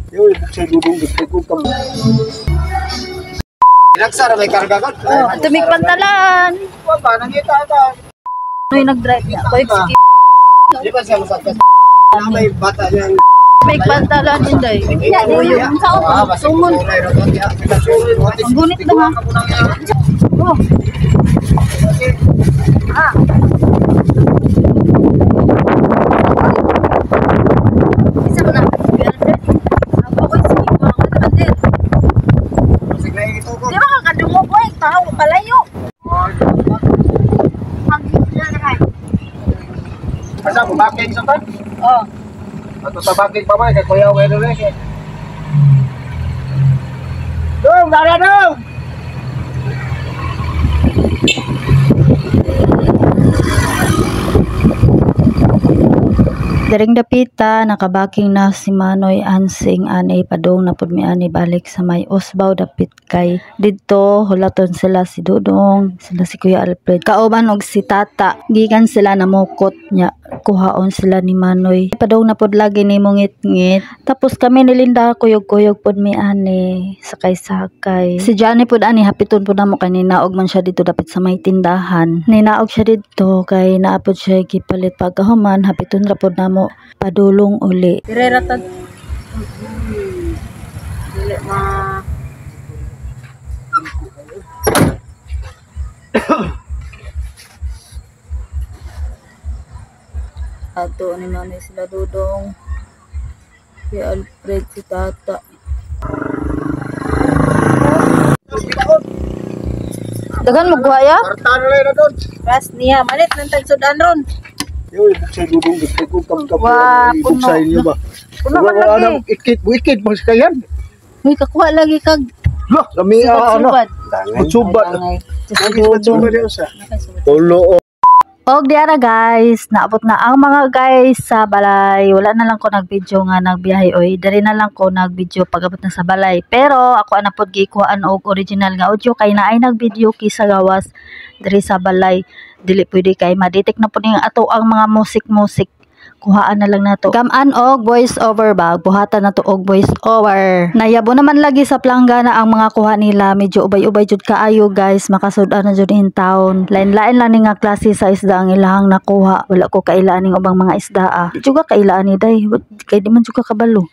Yo, sa dudong gid ko kam. Nagsara may karga ka. Tumig pantalan. Wa ba nangita ka? Noy nag-drive niya. Ko Di ba siya masakit? May bata yan. Tumig pantalan inday. Yung sa sumon. Ang gunit na ha. Oh. Ah. Isa na. Ako ko si mga kapatid. Sige ito ko. Di ba kakadungo ko eh, tao palayo. Asa mo bakit sa tan? Oh. Ato sa bakit pa man kay kuya wala rin. Dong, dara dong. Daring dapita, nakabaking na si Manoy Ansing anay padong na pud mi ani balik sa may Osbaw dapit kay didto hulaton sila si Dudong, sila si Kuya Alfred. Kauban og si Tata, gikan sila namukot nya kuhaon sila ni Manoy. Padong na pud lagi ni mungit-ngit. Tapos kami nilinda kuyog-kuyog pud mi ani sakay-sakay. Si Johnny pud ani hapiton pud namo kay ninaog man siya dito dapit sa may tindahan. Ninaog siya dito kay naapod siya gipalit pagkahuman hapiton ra pud namo padulong uli. Direratag. Dili ma ato ni Manoy sila Dudong. Si Alfred, si Tata. Dagan mo guhaya? Kartano lang na doon. Ras niya, malit ng tagsudan ron. Yo, sa dudong gid ko kam. Wah, puno. Sa inyo ba? Puno man lagi. Ikit mo sa kayan. Uy, kakuha lagi kag Lo, kami ano? subad. Magsubad. Magsubad diyo sa. Tulo. Og diara guys, naabot na ang mga guys sa balay. Wala na lang ko nag-video nga nagbiyahe oy. Diri na lang ko nag-video pag abot na sa balay. Pero ako ana pod gikuan og original nga audio kay naay nag-video kisa gawas diri sa balay. Dili pwede kay madetect na pud ning ato ang mga musik-musik. Kuhaan na lang nato. Gaman og voice over ba? Buhatan nato og voice over. Nayabo naman lagi sa planggana ang mga kuha nila. Medyo ubay-ubay jud kaayo guys. Makasud-an na jud in town. Lain-lain lang ni nga klase sa isda ang ilahang nakuha. Wala ko kailaan ning ubang mga isda ah. Di juga kailaan ni day. Kay di man juga kabalo.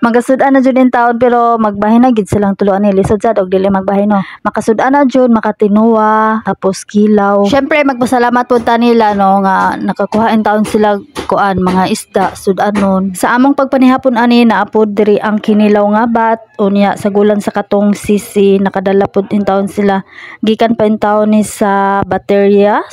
Magasud-an na jud in town pero magbahin na gid silang tuloan ni lisod sad og dili magbahin no. Makasud-an na jud makatinuwa tapos kilaw. Syempre magpasalamat pud ta nila no nga nakakuha in town sila kuan mga isda sudanon. Sa among pagpanihapon ani naapod diri ang kinilaw nga bat unya sa gulan sa katong sisi nakadala pud in town sila gikan pa in town ni sa baterya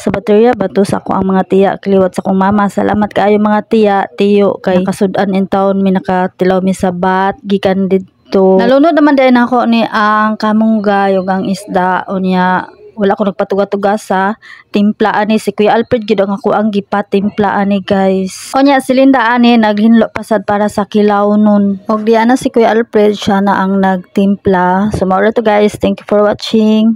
bato sa ako ang mga tiya kliwat sa akong mama. Salamat kaayo mga tiya tiyo kay nakasud-an in town mi nakatilaw mi sa bat gikan didto. Nalunod naman din ako ni ang kamunggay ug ang isda unya wala ko nagpatuga-tuga sa timplaan ni si Kuya Alfred gid ang ako ang gipatimplaan ni guys. Onya si Linda ani naghinlo pasad para sa kilaw nun. Og diana si Kuya Alfred siya na ang nagtimpla. So mao to guys, thank you for watching.